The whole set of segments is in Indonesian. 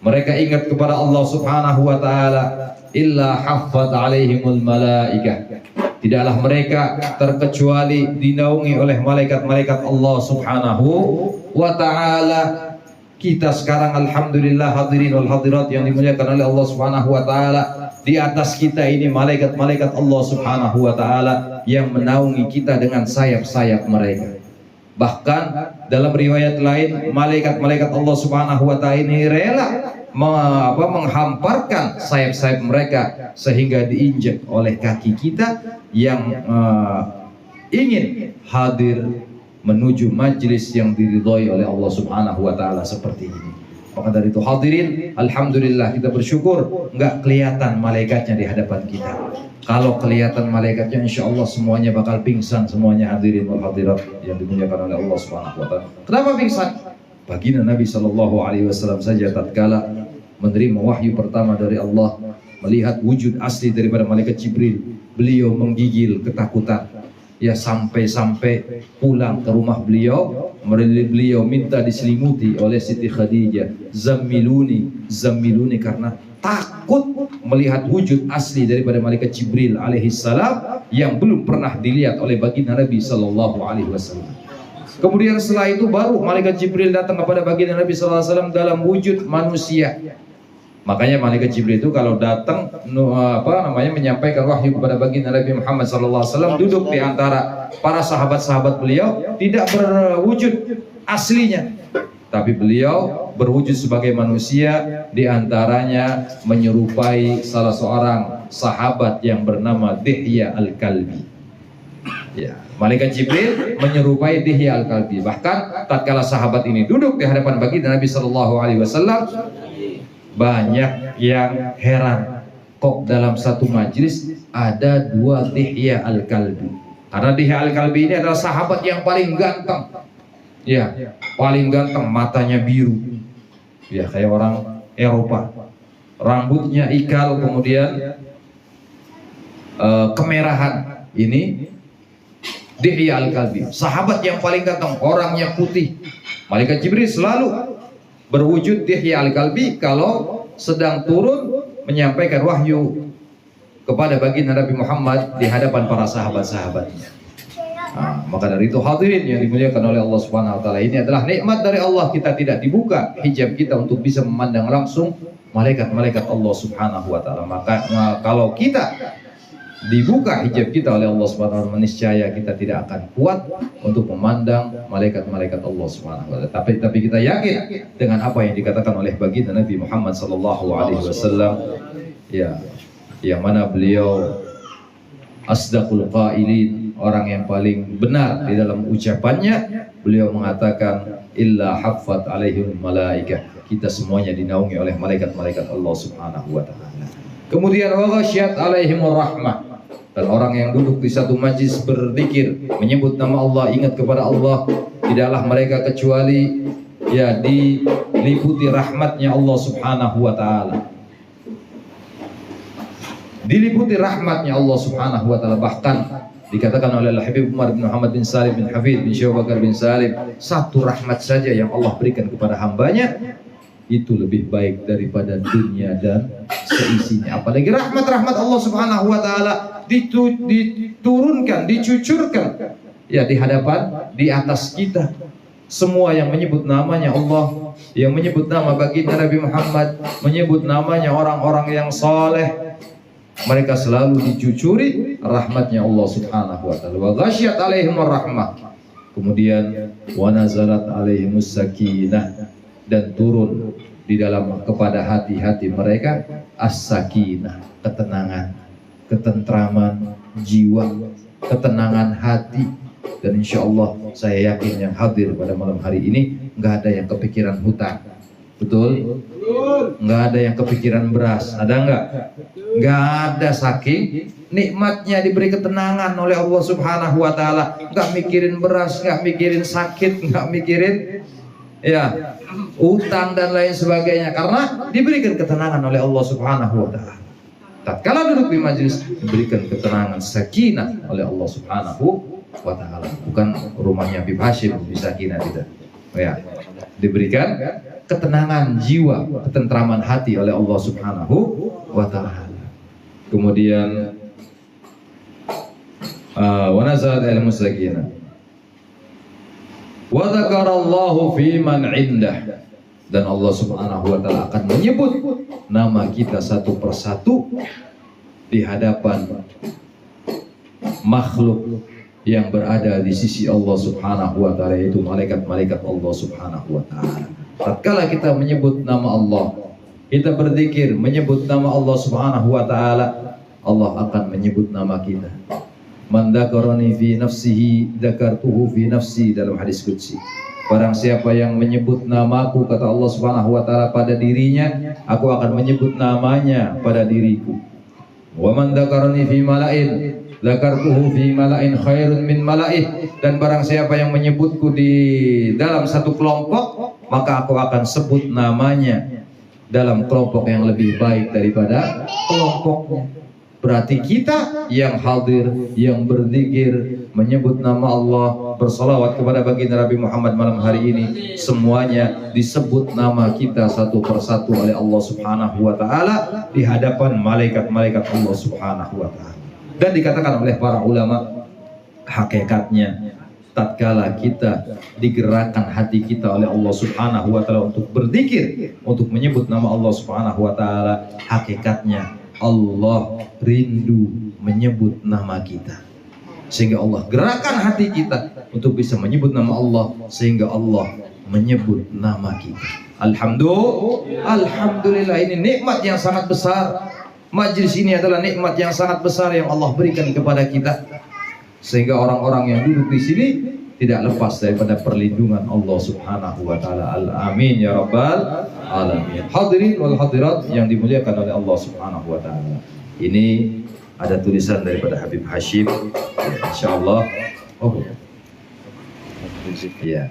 mereka ingat kepada Allah Subhanahu wa taala, illa haffat alaihimul malaikah, tidaklah mereka terkecuali dinaungi oleh malaikat-malaikat Allah Subhanahu wa taala. Kita sekarang alhamdulillah hadirin wal hadirat yang dimuliakan oleh Allah Subhanahu wa taala, di atas kita ini malaikat-malaikat Allah Subhanahu wa taala yang menaungi kita dengan sayap-sayap mereka. Bahkan dalam riwayat lain, malaikat-malaikat Allah Subhanahu wa taala ini rela menghamparkan sayap-sayap mereka sehingga diinjak oleh kaki kita yang ingin hadir menuju majlis yang diridhoi oleh Allah Subhanahu wa taala seperti ini. Maka dari itu hadirin, alhamdulillah kita bersyukur nggak kelihatan malaikatnya di hadapan kita. Kalau kelihatan malaikatnya, insya Allah semuanya bakal pingsan semuanya, hadirin wal hadirat yang dimuliakan oleh Allah Subhanahu wa taala. Kenapa pingsan? Baginda Nabi Shallallahu Alaihi Wasallam saja tatkala menerima wahyu pertama dari Allah, melihat wujud asli daripada malaikat Jibril, beliau menggigil ketakutan. Ya, sampai-sampai pulang ke rumah beliau minta diselimuti oleh Siti Khadijah, zammiluni, karena takut melihat wujud asli daripada malaikat Jibril alaihissalam yang belum pernah dilihat oleh baginda Nabi Sallallahu Alaihi Wasallam. Kemudian setelah itu baru malaikat Jibril datang kepada baginda Nabi Sallallahu Alaihi Wasallam dalam wujud manusia. Makanya malaikat Jibril itu kalau datang menyampaikan wahyu kepada baginda Nabi Muhammad SAW, duduk di antara para sahabat-sahabat beliau, tidak berwujud aslinya, tapi beliau berwujud sebagai manusia, di antaranya menyerupai salah seorang sahabat yang bernama Dihya Al-Kalbi. Ya, malaikat Jibril menyerupai Dihya Al-Kalbi. Bahkan tatkala sahabat ini duduk di hadapan baginda Nabi SAW, banyak yang heran, kok dalam satu majlis ada dua Dihya Al-Kalbi. Karena Dihya Al-Kalbi ini adalah sahabat yang paling ganteng. Ya, paling ganteng, matanya biru. Ya, kayak orang Eropa. Rambutnya ikal, kemudian kemerahan. Ini Dihya Al-Kalbi, sahabat yang paling ganteng, orangnya putih. Malaikat Jibril selalu berwujud Dihya Al-Kalbi kalau sedang turun menyampaikan wahyu kepada baginda Nabi Muhammad di hadapan para sahabat-sahabatnya. Maka dari itu hadirin yang dimuliakan oleh Allah Subhanahu wa taala, ini adalah nikmat dari Allah. Kita tidak dibuka hijab kita untuk bisa memandang langsung malaikat-malaikat Allah Subhanahu wa taala. Maka kalau kita dibuka hijab kita oleh Allah Subhanahu wa taala, niscaya kita tidak akan kuat untuk memandang malaikat-malaikat Allah Subhanahu wa taala. Tapi kita yakin dengan apa yang dikatakan oleh baginda Nabi Muhammad sallallahu alaihi wasallam, ya, yang mana beliau asdaqul qailin, orang yang paling benar di dalam ucapannya. Beliau mengatakan illa haffat alaihim malaikah, kita semuanya dinaungi oleh malaikat-malaikat Allah Subhanahu wa taala. Kemudian wa ghasyat alaihimur rahmah, dan orang yang duduk di satu majlis berzikir, menyebut nama Allah, ingat kepada Allah, tidaklah mereka kecuali ya diliputi rahmatnya Allah Subhanahu wa taala. Diliputi rahmatnya Allah Subhanahu wa taala. Bahkan dikatakan oleh Al-Habib Umar bin Muhammad bin Salim bin Hafid bin Syekh Bakar bin Salim, satu rahmat saja yang Allah berikan kepada hambanya itu lebih baik daripada dunia dan seisinya. Apalagi rahmat-rahmat Allah Subhanahu wa taala diturunkan, dicucurkan ya di hadapan, di atas kita. Semua yang menyebut namanya Allah, yang menyebut nama baginda Nabi Muhammad, menyebut namanya orang-orang yang saleh, mereka selalu dicucuri rahmatnya Allah Subhanahu wa taala. Wa ghasyat alaihimur rahmah. Kemudian wa nazalat alaihimus sakinah, dan turun di dalam kepada hati-hati mereka as-sakinah, ketenangan, ketentraman jiwa, ketenangan hati. Dan insya Allah saya yakin yang hadir pada malam hari ini nggak ada yang kepikiran hutang, betul? Nggak ada yang kepikiran beras, ada nggak? Nggak ada, saking nikmatnya diberi ketenangan oleh Allah Subhanahu wa taala. Nggak mikirin beras, nggak mikirin sakit, nggak mikirin ya utang dan lain sebagainya, karena diberikan ketenangan oleh Allah Subhanahu wa taala. Tatkala duduk di majelis diberikan ketenangan, sakinah oleh Allah Subhanahu wa taala. Bukan rumahnya Habib Hashim di sakinah tidak. Ya, diberikan ketenangan jiwa, ketentraman hati oleh Allah Subhanahu wa ta'ala. Kemudian wa nazalat al-musakina wa dzakarallahu fi man indah, dan Allah Subhanahu wa ta'ala akan menyebut nama kita satu persatu di hadapan makhluk yang berada di sisi Allah Subhanahu wa ta'ala, yaitu malaikat-malaikat Allah Subhanahu wa ta'ala. Tatkala kita menyebut nama Allah, kita berzikir menyebut nama Allah Subhanahu wa ta'ala, Allah akan menyebut nama kita. Man dzakarani fi nafsihi dzakartuhu fi nafsi, dalam hadis qudsi. Barang siapa yang menyebut namaku, kata Allah Subhanahu wa ta'ala, pada dirinya, aku akan menyebut namanya pada diriku. Wa man dzakarani fi mala'in dzakartuhu fi mala'in khairun min mala'ih, dan barang siapa yang menyebutku di dalam satu kelompok, maka aku akan sebut namanya dalam kelompok yang lebih baik daripada kelompoknya. Berarti kita yang hadir, yang berzikir, menyebut nama Allah, bersalawat kepada baginda Nabi Muhammad malam hari ini, semuanya disebut nama kita satu persatu oleh Allah Subhanahu wa ta'ala di hadapan malaikat-malaikat Allah Subhanahu wa ta'ala. Dan dikatakan oleh para ulama, hakikatnya tatkala kita digerakkan hati kita oleh Allah Subhanahu wa ta'ala untuk berzikir, untuk menyebut nama Allah Subhanahu wa ta'ala, hakikatnya Allah rindu menyebut nama kita, sehingga Allah gerakan hati kita untuk bisa menyebut nama Allah, sehingga Allah menyebut nama kita. Alhamdulillah, ini nikmat yang sangat besar. Majlis ini adalah nikmat yang sangat besar yang Allah berikan kepada kita, sehingga orang-orang yang duduk di sini tidak lepas daripada perlindungan Allah Subhanahu wa ta'ala. Amin ya rabbal alamin. Hadirin wal hadirat yang dimuliakan oleh Allah Subhanahu wa ta'ala. Ini ada tulisan daripada Habib Hashim, ya, insyaallah. Ya,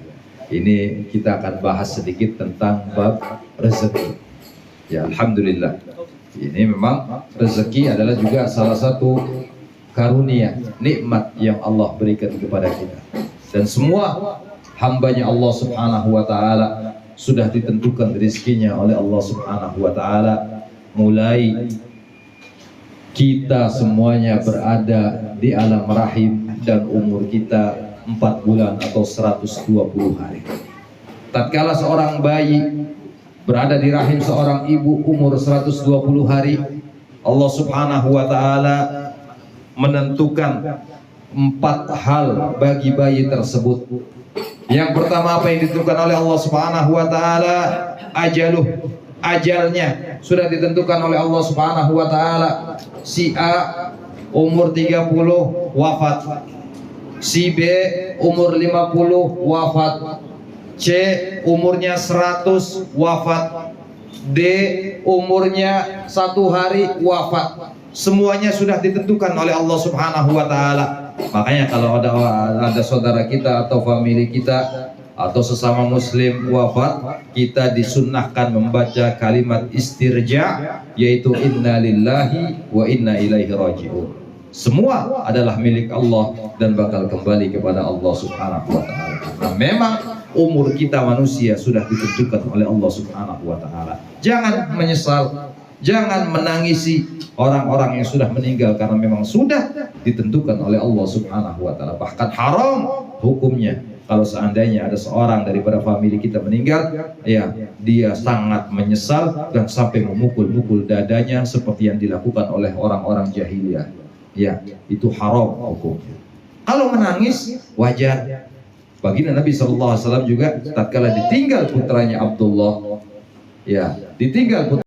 ini kita akan bahas sedikit tentang bab rezeki. Ya, alhamdulillah. Ini memang rezeki adalah juga salah satu karunia, nikmat yang Allah berikan kepada kita. Dan semua hambanya Allah Subhanahu wa ta'ala sudah ditentukan rezekinya oleh Allah Subhanahu wa ta'ala. Mulai kita semuanya berada di alam rahim dan umur kita 4 bulan atau 120 hari. Tatkala seorang bayi berada di rahim seorang ibu umur 120 hari, Allah Subhanahu wa ta'ala menentukan 4 hal bagi bayi tersebut. Yang pertama, apa yang ditentukan oleh Allah Subhanahu wa ta'ala? Ajalnya sudah ditentukan oleh Allah Subhanahu wa ta'ala. Si A umur 30 wafat, si B umur 50 wafat, C umurnya 100 wafat, D umurnya 1 hari wafat. Semuanya sudah ditentukan oleh Allah Subhanahu wa ta'ala. Makanya kalau ada saudara kita atau famili kita atau sesama muslim wafat, kita disunnahkan membaca kalimat istirja, yaitu inna lillahi wa inna ilaihi raji'un. Semua adalah milik Allah dan bakal kembali kepada Allah Subhanahu wa ta'ala. Nah, memang umur kita manusia sudah ditentukan oleh Allah Subhanahu wa ta'ala. Jangan menyesal, jangan menangisi orang-orang yang sudah meninggal, karena memang sudah ditentukan oleh Allah Subhanahu wa ta'ala. Bahkan haram hukumnya kalau seandainya ada seorang daripada famili kita meninggal, ya dia sangat menyesal dan sampai memukul-mukul dadanya seperti yang dilakukan oleh orang-orang jahiliyah. Ya, itu haram hukumnya. Kalau menangis wajar. Baginda Nabi SAW juga tatkala ditinggal putranya Abdullah, ya ditinggal